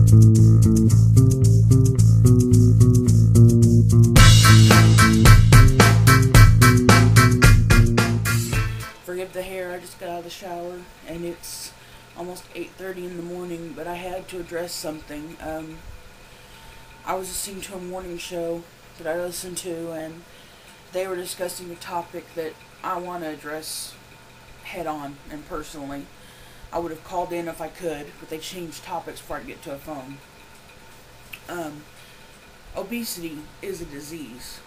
Forgive the hair, I just got out of the shower and it's almost 8:30 in the morning, but I had to address something. I was listening to a morning show that I listened to, and they were discussing a topic that I want to address head on and personally. I would have called in if I could, but they changed topics before I could get to a phone. Obesity is a disease,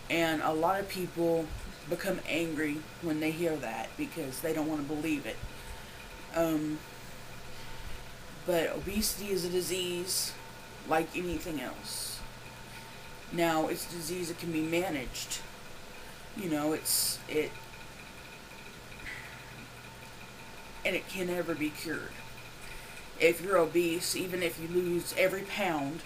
and a lot of people become angry when they hear that because they don't want to believe it. But obesity is a disease like anything else. Now, it's a disease that can be managed. You know, and it can never be cured. If you're obese, even if you lose every pound,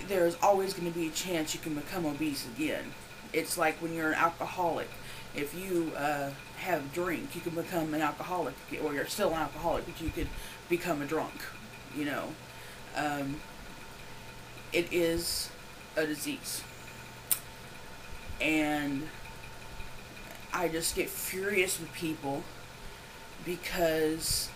there's always going to be a chance you can become obese again. It's like when you're an alcoholic. If you have a drink, you can become an alcoholic, or you're still an alcoholic, but you could become a drunk, you know. It is a disease. And I just get furious with people because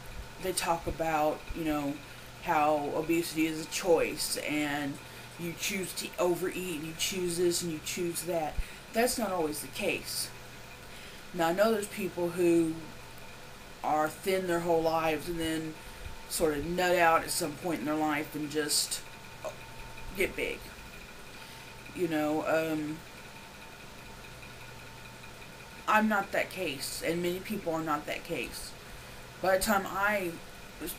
they talk about, you know, how obesity is a choice and you choose to overeat, and you choose this and you choose that. That's not always the case. Now, I know there's people who are thin their whole lives and then sort of nut out at some point in their life and just get big. You know, I'm not that case, and many people are not that case. By the time I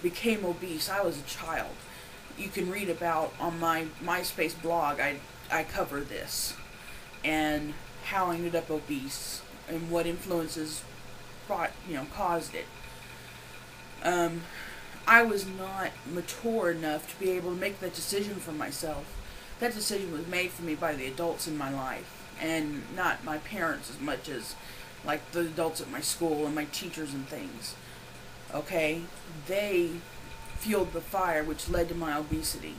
became obese, I was a child. You can read about on my MySpace blog, I cover this, and how I ended up obese, and what influences caused it. I was not mature enough to be able to make that decision for myself. That decision was made for me by the adults in my life, and not my parents as much as like the adults at my school and my teachers and things. Okay? They fueled the fire which led to my obesity.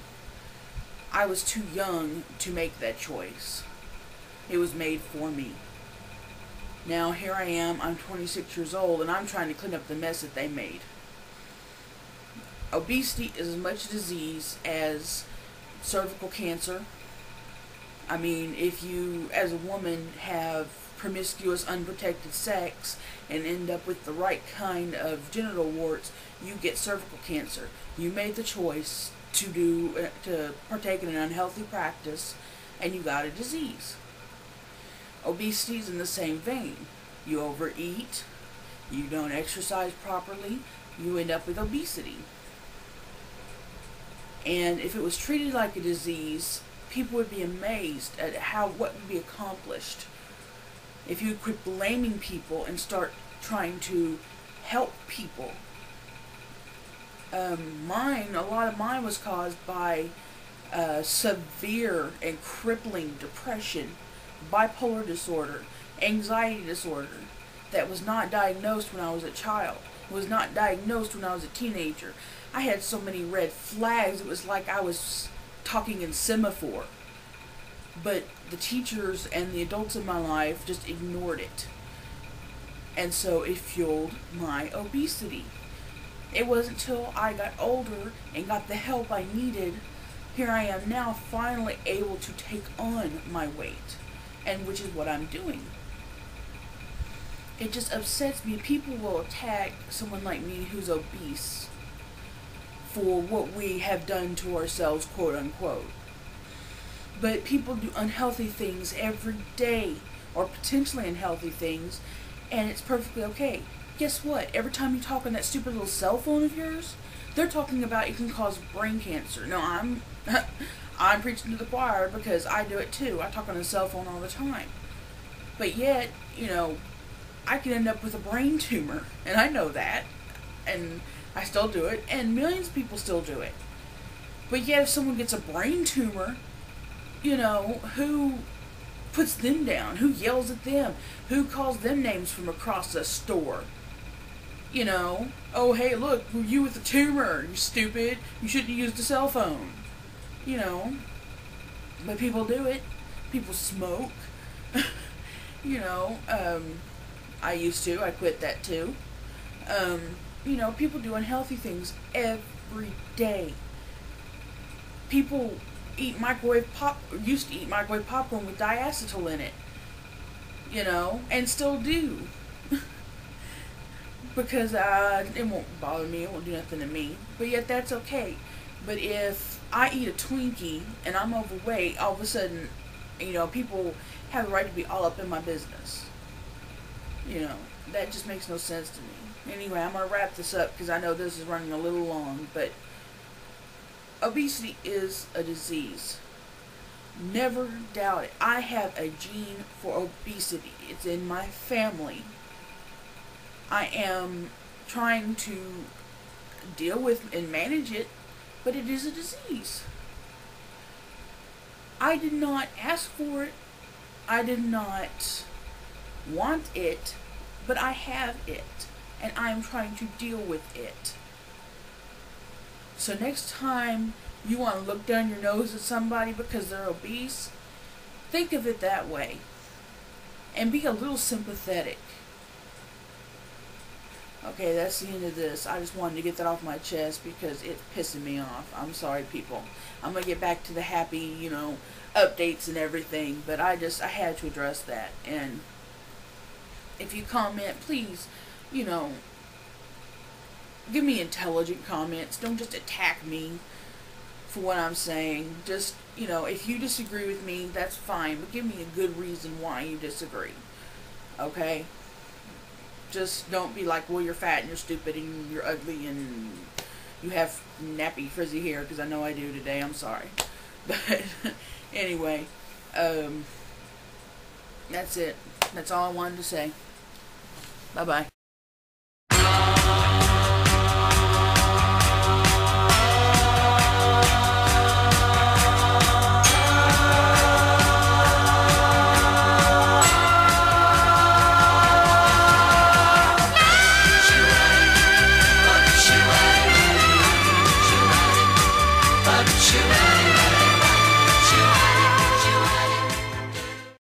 I was too young to make that choice. It was made for me. Now here I am, I'm 26 years old, and I'm trying to clean up the mess that they made. Obesity is as much a disease as cervical cancer. I mean, if you, as a woman, have promiscuous, unprotected sex and end up with the right kind of genital warts, you get cervical cancer. You made the choice to partake in an unhealthy practice, and you got a disease. Obesity is in the same vein. You overeat, you don't exercise properly, you end up with obesity. And if it was treated like a disease, people would be amazed at what would be accomplished. If you quit blaming people and start trying to help people. A lot of mine was caused by severe and crippling depression, bipolar disorder, anxiety disorder that was not diagnosed when I was a child. It was not diagnosed when I was a teenager. I had so many red flags, it was like I was talking in semaphore. But the teachers and the adults in my life just ignored it. And so it fueled my obesity. It wasn't until I got older and got the help I needed, here I am now finally able to take on my weight. And which is what I'm doing. It just upsets me. People will attack someone like me who's obese for what we have done to ourselves, quote unquote. But people do unhealthy things every day, or potentially unhealthy things, and it's perfectly okay. Guess what? Every time you talk on that stupid little cell phone of yours, they're talking about it can cause brain cancer. No, I'm preaching to the choir because I do it too. I talk on the cell phone all the time. But yet, you know, I can end up with a brain tumor, and I know that, and I still do it, and millions of people still do it. But yet if someone gets a brain tumor, you know, who puts them down? Who yells at them? Who calls them names from across a store? You know, oh hey, look, you with the tumor, you stupid, you shouldn't have used a cell phone. You know, but people do it. People smoke. You know, I used to. I quit that too. You know, people do unhealthy things every day. People used to eat microwave popcorn with diacetyl in it. You know, and still do. Because it won't bother me, it won't do nothing to me. But yet that's okay. But if I eat a Twinkie and I'm overweight, all of a sudden, you know, people have the right to be all up in my business. You know, that just makes no sense to me. Anyway, I'm going to wrap this up because I know this is running a little long, but obesity is a disease. Never doubt it. I have a gene for obesity. It's in my family. I am trying to deal with and manage it, but it is a disease. I did not ask for it. I did not want it, but I have it, and I am trying to deal with it. So next time you want to look down your nose at somebody because they're obese, think of it that way, and be a little sympathetic. Okay, that's the end of this. I just wanted to get that off my chest because it's pissing me off. I'm sorry, people. I'm going to get back to the happy, you know, updates and everything. But I had to address that. And if you comment, please, you know, give me intelligent comments. Don't just attack me for what I'm saying. Just, you know, if you disagree with me, that's fine. But give me a good reason why you disagree. Okay? Just don't be like, well, you're fat and you're stupid and you're ugly and you have nappy frizzy hair, because I know I do today. I'm sorry. But anyway, that's it. That's all I wanted to say. Bye-bye.